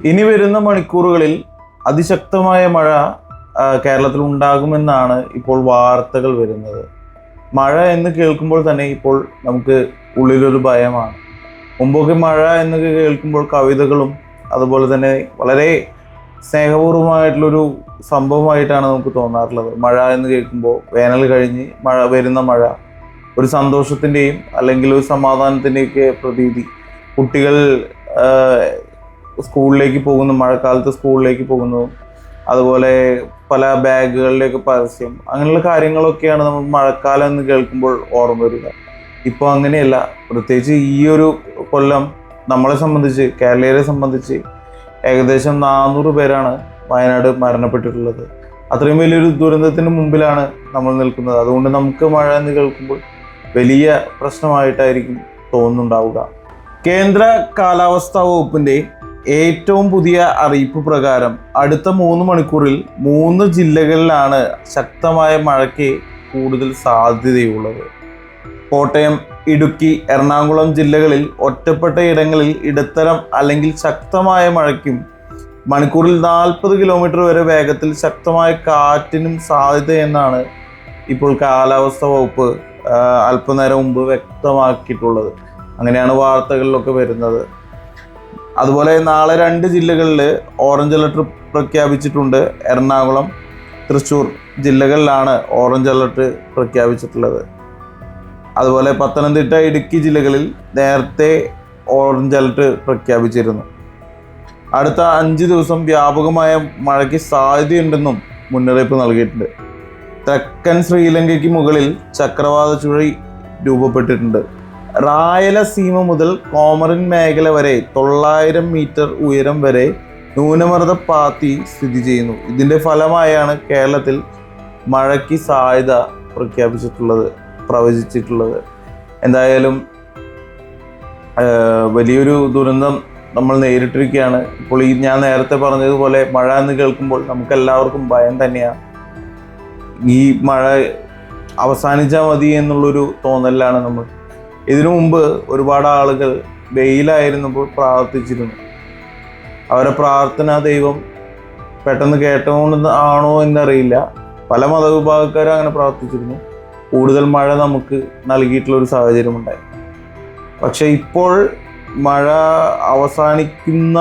ഇനി വരുന്ന മണിക്കൂറുകളിൽ അതിശക്തമായ മഴ കേരളത്തിൽ ഉണ്ടാകുമെന്നാണ് ഇപ്പോൾ വാർത്തകൾ വരുന്നത്. മഴ എന്ന് കേൾക്കുമ്പോൾ തന്നെ ഇപ്പോൾ നമുക്ക് ഉള്ളിലൊരു ഭയമാണ്. മുമ്പൊക്കെ മഴ എന്നൊക്കെ കേൾക്കുമ്പോൾ കവിതകളും അതുപോലെ തന്നെ വളരെ സ്നേഹപൂർവമായിട്ടുള്ളൊരു സംഭവമായിട്ടാണ് നമുക്ക് തോന്നാറുള്ളത്. മഴ എന്ന് കേൾക്കുമ്പോൾ വേനൽ കഴിഞ്ഞ് വരുന്ന മഴ ഒരു സന്തോഷത്തിൻ്റെയും അല്ലെങ്കിൽ ഒരു സമാധാനത്തിൻ്റെയൊക്കെ പ്രതീതി. കുട്ടികൾ സ്കൂളിലേക്ക് പോകുന്നു, മഴക്കാലത്ത് സ്കൂളിലേക്ക് പോകുന്നു, അതുപോലെ പല ബാഗുകളിലേക്ക് പരസ്യം, അങ്ങനെയുള്ള കാര്യങ്ങളൊക്കെയാണ് നമ്മൾ മഴക്കാലം എന്ന് കേൾക്കുമ്പോൾ ഓർമ്മ വരിക. ഇപ്പോൾ അങ്ങനെയല്ല. പ്രത്യേകിച്ച് ഈ ഒരു കൊല്ലം നമ്മളെ സംബന്ധിച്ച്, കേരളീയരെ സംബന്ധിച്ച് ഏകദേശം 400 പേരാണ് വയനാട് മരണപ്പെട്ടിട്ടുള്ളത്. അത്രയും വലിയൊരു ദുരന്തത്തിന് മുമ്പിലാണ് നമ്മൾ നിൽക്കുന്നത്. അതുകൊണ്ട് നമുക്ക് മഴ എന്ന് കേൾക്കുമ്പോൾ വലിയ പ്രശ്നമായിട്ടായിരിക്കും തോന്നുന്നുണ്ടാവുക. കേന്ദ്ര കാലാവസ്ഥാ വകുപ്പിൻ്റെ ഏറ്റവും പുതിയ അറിയിപ്പ് പ്രകാരം അടുത്ത 3 മണിക്കൂറിൽ 3 ജില്ലകളിലാണ് ശക്തമായ മഴയ്ക്ക് കൂടുതൽ സാധ്യതയുള്ളത്. കോട്ടയം, ഇടുക്കി, എറണാകുളം ജില്ലകളിൽ ഒറ്റപ്പെട്ട ഇടങ്ങളിൽ ഇടത്തരം അല്ലെങ്കിൽ ശക്തമായ മഴയ്ക്കും മണിക്കൂറിൽ 40 കിലോമീറ്റർ വരെ വേഗത്തിൽ ശക്തമായ കാറ്റിനും സാധ്യതയെന്നാണ് ഇപ്പോൾ കാലാവസ്ഥാ വകുപ്പ് അല്പനേരം മുമ്പ് വ്യക്തമാക്കിയിട്ടുള്ളത്. അങ്ങനെയാണ് വാർത്തകളിലൊക്കെ വരുന്നത്. അതുപോലെ നാളെ 2 ജില്ലകളിൽ ഓറഞ്ച് അലർട്ട് പ്രഖ്യാപിച്ചിട്ടുണ്ട്. എറണാകുളം, തൃശ്ശൂർ ജില്ലകളിലാണ് ഓറഞ്ച് അലർട്ട് പ്രഖ്യാപിച്ചിട്ടുള്ളത്. അതുപോലെ പത്തനംതിട്ട, ഇടുക്കി ജില്ലകളിൽ നേരത്തെ ഓറഞ്ച് അലർട്ട് പ്രഖ്യാപിച്ചിരുന്നു. അടുത്ത 5 ദിവസം വ്യാപകമായ മഴയ്ക്ക് സാധ്യതയുണ്ടെന്നും മുന്നറിയിപ്പ് നൽകിയിട്ടുണ്ട്. തെക്കൻ ശ്രീലങ്കയ്ക്ക് മുകളിൽ ചക്രവാത ചുഴി രൂപപ്പെട്ടിട്ടുണ്ട്. റായലസീമ മുതൽ കോമറിൻ മേഖല വരെ 900 മീറ്റർ ഉയരം വരെ ന്യൂനമർദ്ദ പാത്തി സ്ഥിതി ചെയ്യുന്നു. ഇതിൻ്റെ ഫലമായാണ് കേരളത്തിൽ മഴയ്ക്ക് സാധ്യത പ്രവചിച്ചിട്ടുള്ളത്. എന്തായാലും വലിയൊരു ദുരന്തം നമ്മൾ നേരിട്ടിരിക്കുകയാണ്. ഇപ്പോൾ ഞാൻ നേരത്തെ പറഞ്ഞതുപോലെ മഴ എന്ന് കേൾക്കുമ്പോൾ നമുക്കെല്ലാവർക്കും ഭയം തന്നെയാണ്. ഈ മഴ അവസാനിച്ചാൽ മതി എന്നുള്ളൊരു തോന്നലാണ് നമ്മൾ. ഇതിനു മുമ്പ് ഒരുപാട് ആളുകൾ വെയിലായിരുന്നപ്പോൾ പ്രാർത്ഥിച്ചിരുന്നു. അവരെ പ്രാർത്ഥന ദൈവം പെട്ടെന്ന് കേട്ടുകൊണ്ട് ആണോ എന്നറിയില്ല. പല മതവിഭാഗക്കാരും അങ്ങനെ പ്രാർത്ഥിച്ചിരുന്നു. കൂടുതൽ മഴ നമുക്ക് നൽകിയിട്ടുള്ളൊരു സാഹചര്യമുണ്ടായി. പക്ഷെ ഇപ്പോൾ മഴ അവസാനിക്കുന്ന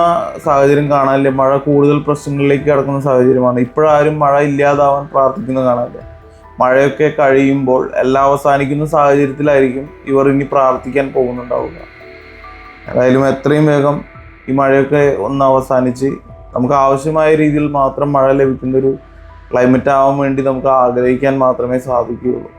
സാഹചര്യം കാണാനില്ല. മഴ കൂടുതൽ പ്രശ്നങ്ങളിലേക്ക് കടക്കുന്ന സാഹചര്യമാണ്. ഇപ്പോഴാരും മഴ ഇല്ലാതാവാൻ പ്രാർത്ഥിക്കുന്നത് കാണാനില്ല. മഴയൊക്കെ കഴിയുമ്പോൾ എല്ലാം അവസാനിക്കുന്ന സാഹചര്യത്തിലായിരിക്കും ഇവർ ഇനി പ്രാർത്ഥിക്കാൻ പോകുന്നുണ്ടാവുക. ഏതായാലും എത്രയും വേഗം ഈ മഴയൊക്കെ ഒന്ന് അവസാനിച്ച് നമുക്ക് ആവശ്യമായ രീതിയിൽ മാത്രം മഴ ലഭിക്കുന്നൊരു ക്ലൈമറ്റ് ആവാൻ വേണ്ടി നമുക്ക് ആഗ്രഹിക്കാൻ മാത്രമേ സാധിക്കുകയുള്ളൂ.